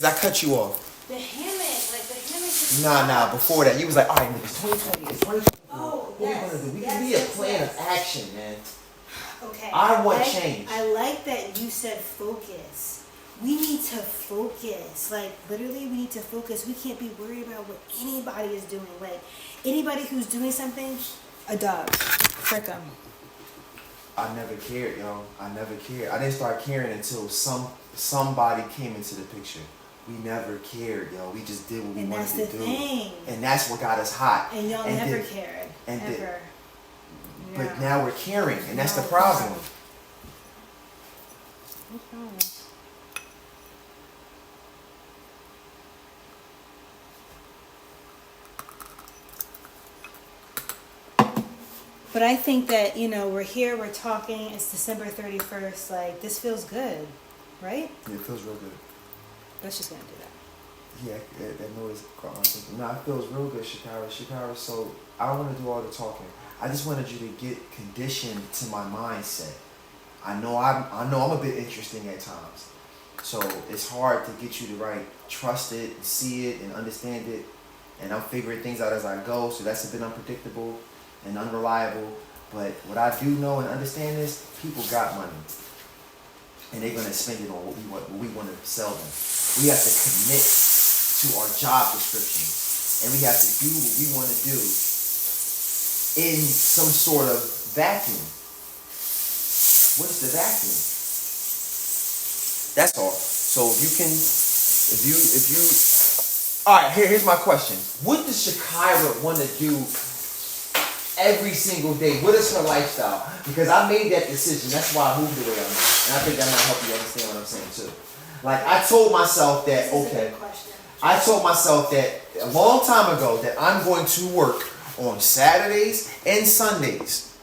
I cut you off. The hammock is Nah. Before that, you was like, all right, niggas, 2020 is 2020. Oh, What yes. we gonna do? We Yes, need a yes, plan yes. of action, man. Okay. I want change. I like that you said focus. We need to focus. Like, literally, we need to focus. We can't be worried about what anybody is doing. Like, anybody who's doing something, a dog. Frick 'em. I never cared, yo. I never cared. I didn't start caring until somebody came into the picture. We never cared, yo. We just did what we And wanted that's to the do. thing. And that's what got us hot. And y'all never cared. Ever. But now we're caring, and that's the No problem. No problem. But I think that, we're here, we're talking, it's December 31st, like, this feels good, right? Yeah, it feels real good. Let's just gonna do that. Yeah, that noise caught my attention. No, it feels real good, Shakira. So I don't want to do all the talking. I just wanted you to get conditioned to my mindset. I know I'm a bit interesting at times, so it's hard to get you to trust it, see it, and understand it. And I'm figuring things out as I go, so that's a bit unpredictable and unreliable. But what I do know and understand is people got money, and they're gonna spend it on what we want to sell them. We have to commit to our job descriptions, and we have to do what we want to do in some sort of vacuum. What's the vacuum? That's all. So if you, all right. Here's my question. What does Shakira want to do every single day? What is her lifestyle? Because I made that decision. That's why I moved the way I moved, and I think that might help you understand what I'm saying too. Like, I told myself that, okay, I told myself that a long time ago that I'm going to work on Saturdays and Sundays.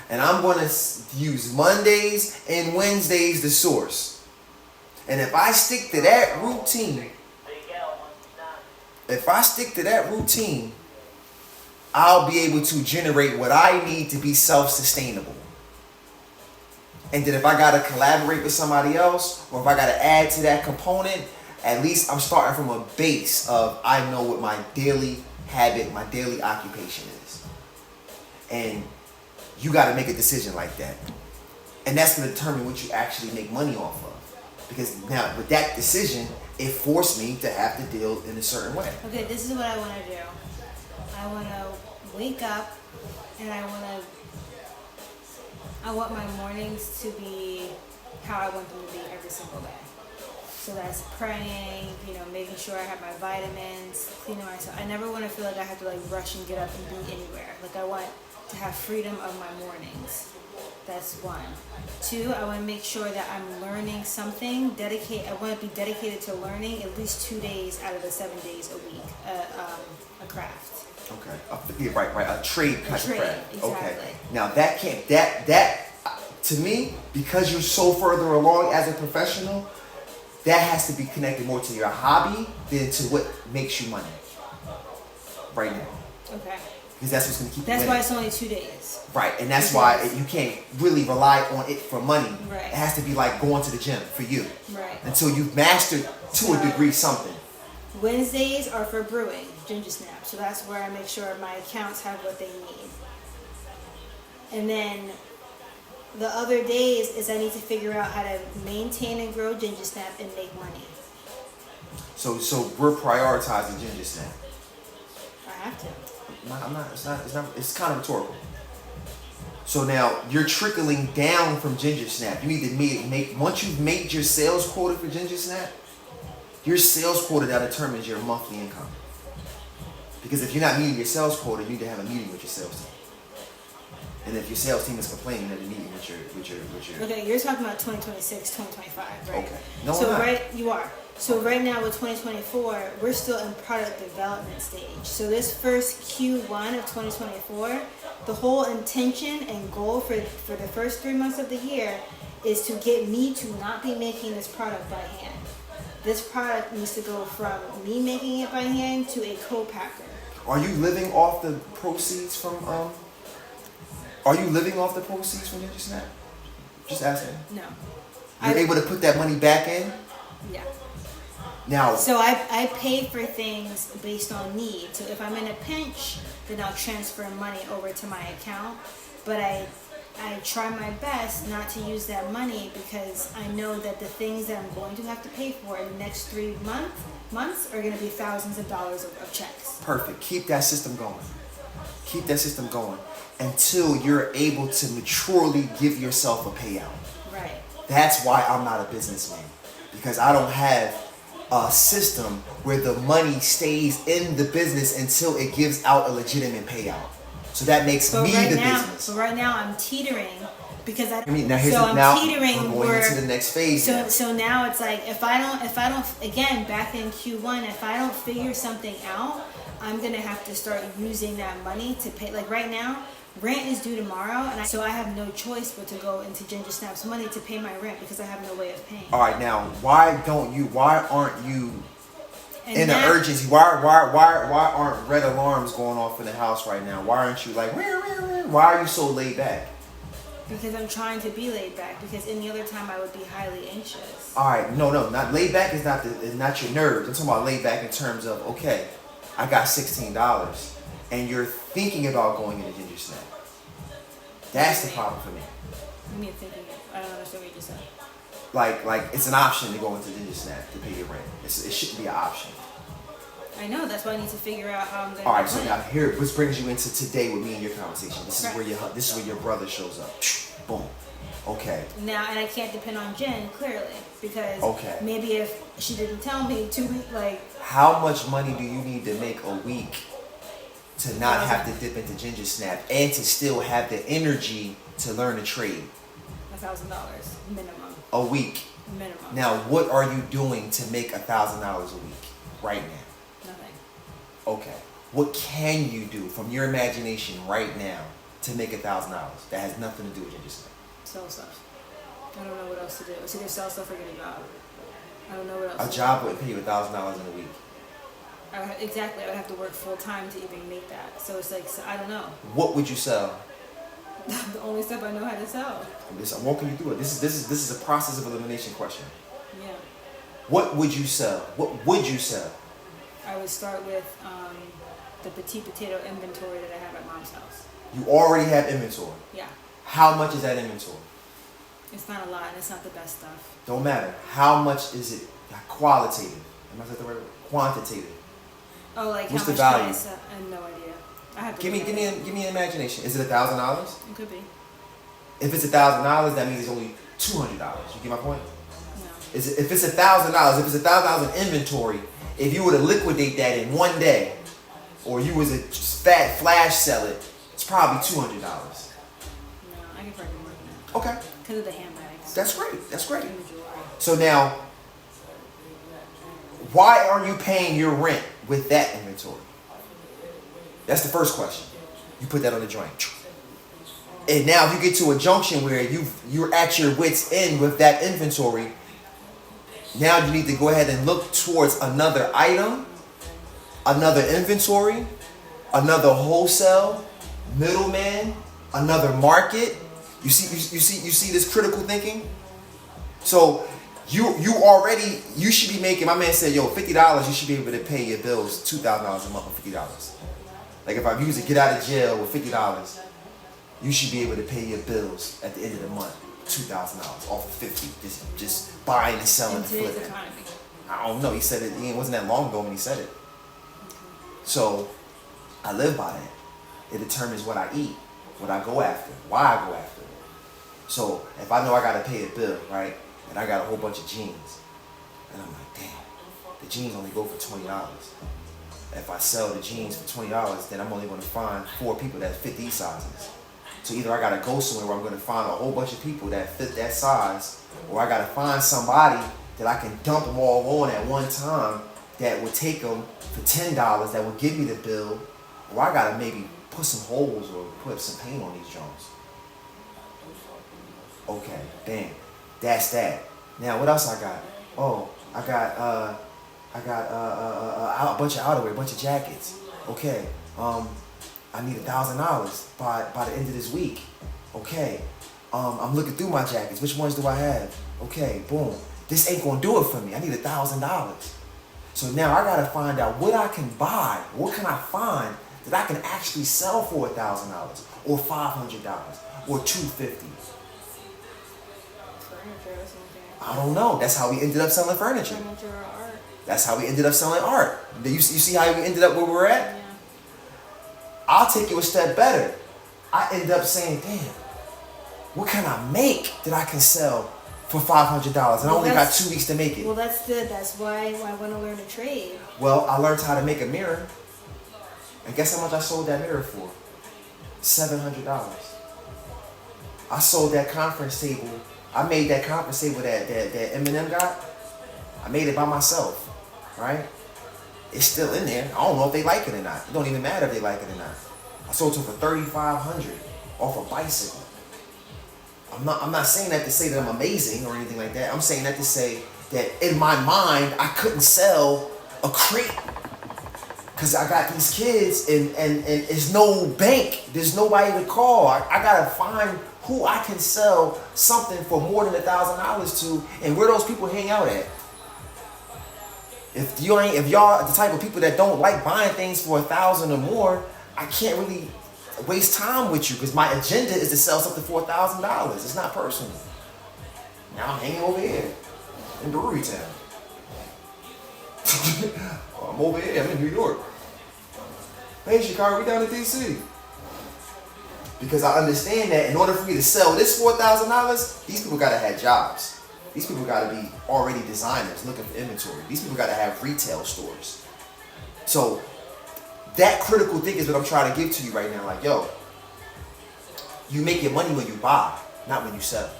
And I'm going to use Mondays and Wednesdays to source. And if I stick to that routine, I'll be able to generate what I need to be self-sustainable. And then if I got to collaborate with somebody else, or if I got to add to that component, at least I'm starting from a base of I know what my daily habit, my daily occupation is. And you got to make a decision like that. And that's going to determine what you actually make money off of. Because now with that decision, it forced me to have to deal in a certain way. Okay, this is what I want to do. I want to wake up and I want my mornings to be how I want them to be every single day. So that's praying, making sure I have my vitamins, cleaning myself. I never want to feel like I have to rush and get up and be anywhere. Like, I want to have freedom of my mornings. That's one. Two, I want to make sure that I'm learning something. I want to be dedicated to learning at least 2 days out of the 7 days a week, a craft. Okay. Yeah, right. A trade type of craft. Exactly. Okay. Now that to me, because you're so further along as a professional, that has to be connected more to your hobby than to what makes you money. Right now. Okay. Because that's what's going to keep you That's winning. why it's only 2 days. Right, and that's why you can't really rely on it for money. Right. It has to be like going to the gym for you. Right. Until you've mastered to a degree something. Wednesdays are for brewing, Ginger Snap. So that's where I make sure my accounts have what they need. And then the other days is I need to figure out how to maintain and grow Ginger Snap and make money. So we're prioritizing Ginger Snap. I have to. No, I'm not. It's kind of rhetorical. So now you're trickling down from Ginger Snap. You need to make once you've made your sales quota for Ginger Snap, your sales quota that determines your monthly income. Because if you're not meeting your sales quota, you need to have a meeting with your sales team. And if your sales team is complaining, then you need with your. Okay, you're talking about 2026, 2025, right? Okay. No, so I'm not. right, you are. So right now with 2024, we're still in product development stage. So this first Q1 of 2024, the whole intention and goal for the first 3 months of the year is to get me to not be making this product by hand. This product needs to go from me making it by hand to a co-packer. Are you living off the proceeds from Ginger Snap? Just asking. No. You're able to put that money back in? Yeah. Now, So I pay for things based on need. So if I'm in a pinch, then I'll transfer money over to my account. But I try my best not to use that money because I know that the things that I'm going to have to pay for in the next 3 months are going to be thousands of dollars of checks. perfect. Keep that system going. Keep that system going until you're able to maturely give yourself a payout. Right. That's why I'm not a businessman, because I don't have a system where the money stays in the business until it gives out a legitimate payout. So that makes me the business. But right now I'm teetering because I mean, now here's so the, I'm now teetering we're going into the next phase. So now. so now it's like if I don't again back in Q1, if I don't figure something out, I'm gonna have to start using that money to pay. Like right now, rent is due tomorrow, and so I have no choice but to go into Ginger Snap's money to pay my rent because I have no way of paying. All right, now why aren't you And in an urgency? Why aren't red alarms going off in the house right now? Why aren't you like, why are you so laid back? Because I'm trying to be laid back. Because any other time I would be highly anxious. All right, no, not laid back is not your nerves. I'm talking about laid back in terms of, okay, I got $16, and you're thinking about going into Ginger Snap. That's the problem for me. You mean thinking? I don't understand what you just said. Like it's an option to go into Ginger Snap to pay your rent. It shouldn't be an option. I know. That's why I need to figure out how I'm gonna. All right, get so money. now here, which brings you into today with me and your conversation. This is Correct. where your brother shows up. Boom. Okay. Now, and I can't depend on Jen clearly because Okay. maybe if she didn't tell me 2 weeks, like How much money do you need to make a week to not have to dip into Ginger Snap and to still have the energy to learn a trade? $1,000 minimum. A week. Minimum. Now, what are you doing to make $1,000 a week right now? Nothing. Okay. What can you do from your imagination right now to make $1,000 that has nothing to do with Ginger Snap? Sell stuff. I don't know what else to do. It's either sell stuff or get a job. I don't know what else. A job would pay you $1,000 in a week. Exactly. I would have to work full time to even make that. So it's like I don't know. What would you sell? The only stuff I know how to sell. I'm walking you through it. This is a process of elimination question. Yeah. What would you sell? What would you sell? I would start with the petite potato inventory that I have at mom's house. You already have inventory. Yeah. How much is that inventory? It's not a lot, and it's not the best stuff. Don't matter. How much is it qualitative? Am I saying the right word? Quantitative. Oh, like What's how the much value? can I sell? I have no idea. I have to Give me an imagination. Is it $1,000? It could be. If it's $1,000, that means it's only $200. You get my point? No. If it's $1,000, if it's $1,000 inventory, if you were to liquidate that in one day, or you was a fat flash sell it, it's probably $200. No, I could probably more than that. Okay, Because of the handbags. that's great. That's great. And the jewelry. So now, why are you paying your rent with that inventory? That's the first question. You put that on the joint. And now if you get to a junction where you're at your wit's end with that inventory, now you need to go ahead and look towards another item, another inventory, another wholesale, middleman, another market. You see this critical thinking? So you should be making, my man said, yo, $50, you should be able to pay your bills $2,000 a month with $50. Like if I use to get out of jail with $50, you should be able to pay your bills at the end of the month $2,000 off of $50. Just buying and selling In and today's flipping. economy. I don't know. He said it. It wasn't that long ago when he said it. So I live by that. It determines what I eat, what I go after, why I go after it. So if I know I gotta pay a bill, right, and I got a whole bunch of jeans, and I'm like, damn, the jeans only go for $20. If I sell the jeans for $20, then I'm only gonna find 4 people that fit these sizes. So either I gotta go somewhere where I'm gonna find a whole bunch of people that fit that size, or I gotta find somebody that I can dump them all on at one time that would take them for $10 that would give me the bill, or I gotta maybe put some holes or put some paint on these joints. Okay, bam, that's that. Now what else I got? Oh, I got a bunch of outerwear, a bunch of jackets. Okay, I need $1,000 by the end of this week. Okay, I'm looking through my jackets. Which ones do I have? Okay, boom. This ain't gonna do it for me. I need $1,000. So now I gotta find out what I can buy. What can I find that I can actually sell for $1,000 or $500 or $250? Furniture or something. I don't know. That's how we ended up selling furniture. Furniture or art. That's how we ended up selling art. You see how we ended up where we're at? Yeah. I'll take you a step better. I ended up saying, damn, what can I make that I can sell for $500? And I only got 2 weeks to make it. Well, that's good. That's why I want to learn a trade. Well, I learned how to make a mirror. And guess how much I sold that mirror for? $700. I sold that conference table. I made that conference table that Eminem got. I made it by myself, right? It's still in there. I don't know if they like it or not. It don't even matter if they like it or not. I sold it for $3,500 off a bicycle. I'm not saying that to say that I'm amazing or anything like that. I'm saying that to say that in my mind I couldn't sell a crate because I got these kids and there's no bank. There's nobody to call. I gotta find who I can sell something for more than $1,000 to, and where those people hang out at. If y'all are the type of people that don't like buying things for $1,000 or more, I can't really waste time with you because my agenda is to sell something for $1,000. It's not personal. Now I'm hanging over here in Brewery Town. I'm over here. I'm in New York. Hey, Chicago, we down in DC. Because I understand that in order for me to sell this for $1,000, these people gotta have jobs. These people gotta be already designers looking for inventory. These people gotta have retail stores. So that critical thing is what I'm trying to give to you right now. Like, yo, you make your money when you buy, not when you sell.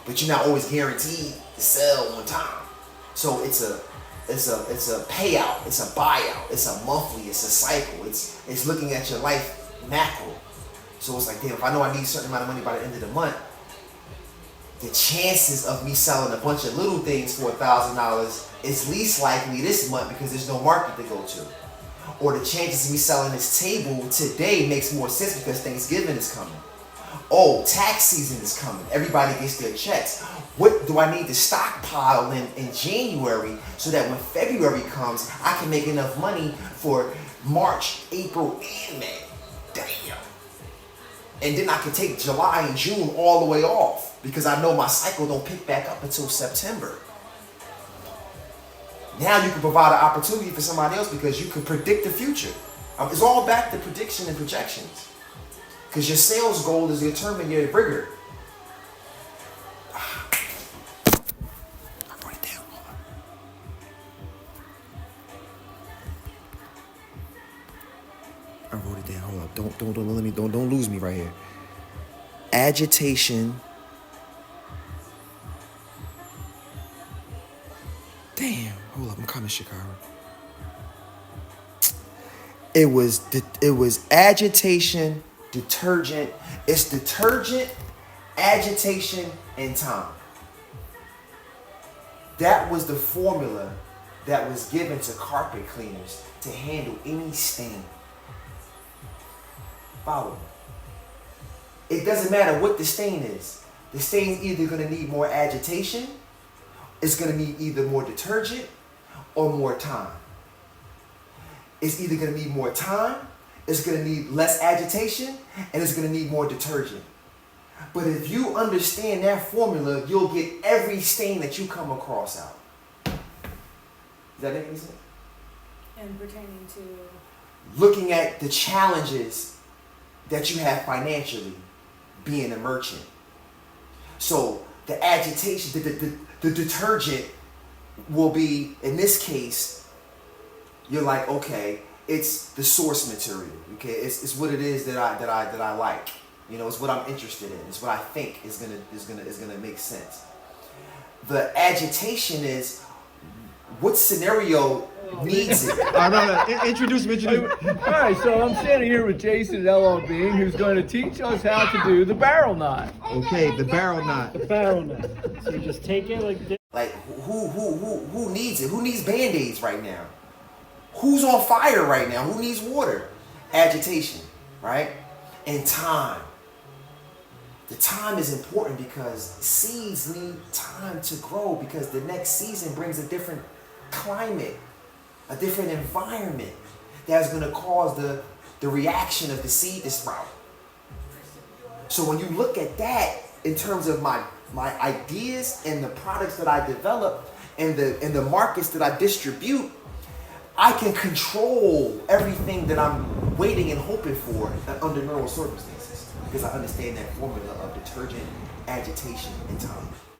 But you're not always guaranteed to sell on time. So it's a payout, it's a buyout, it's a monthly, it's a cycle. It's looking at your life macro. So it's like, damn, if I know I need a certain amount of money by the end of the month, the chances of me selling a bunch of little things for $1,000 is least likely this month because there's no market to go to. Or the chances of me selling this table today makes more sense because Thanksgiving is coming. Oh, tax season is coming. Everybody gets their checks. What do I need to stockpile in January so that when February comes, I can make enough money for March, April, and May? Damn. And then I can take July and June all the way off because I know my cycle don't pick back up until September. Now you can provide an opportunity for somebody else because you can predict the future. It's all back to prediction and projections. Because your sales goal is to determine your rigor. I wrote it down. I wrote it down. Hold up. Don't lose me right here. Agitation. Damn. Hold up. I'm coming, Chicago. It was agitation, detergent. It's detergent, agitation, and time. That was the formula that was given to carpet cleaners to handle any stain. Follow me. It doesn't matter what the stain is. The stain's either going to need more agitation, it's going to need either more detergent or more time. It's either going to need more time, it's going to need less agitation, and it's going to need more detergent. But if you understand that formula, you'll get every stain that you come across out. Does that make any sense? And pertaining to? Looking at the challenges that you have financially being a merchant. So the agitation, the detergent will be, in this case, you're like, okay, it's the source material. Okay, it's what it is that I like. You know, it's what I'm interested in. It's what I think is gonna make sense. The agitation is what scenario needs it. No. Introduce me. All right, so I'm standing here with Jason L.O. Bean, who's going to teach us how to do the barrel knot. Okay, the barrel knot. The barrel knot. So you just take it like this. Like who needs it? Who needs Band-Aids right now? Who's on fire right now? Who needs water? Agitation, right? And time. the time is important because seeds need time to grow, because the next season brings a different climate, a different environment that's going to cause the reaction of the seed to sprout. So when you look at that in terms of my ideas and the products that I develop and the markets that I distribute, I can control everything that I'm waiting and hoping for under normal circumstances, because I understand that formula of detergent, agitation, and time.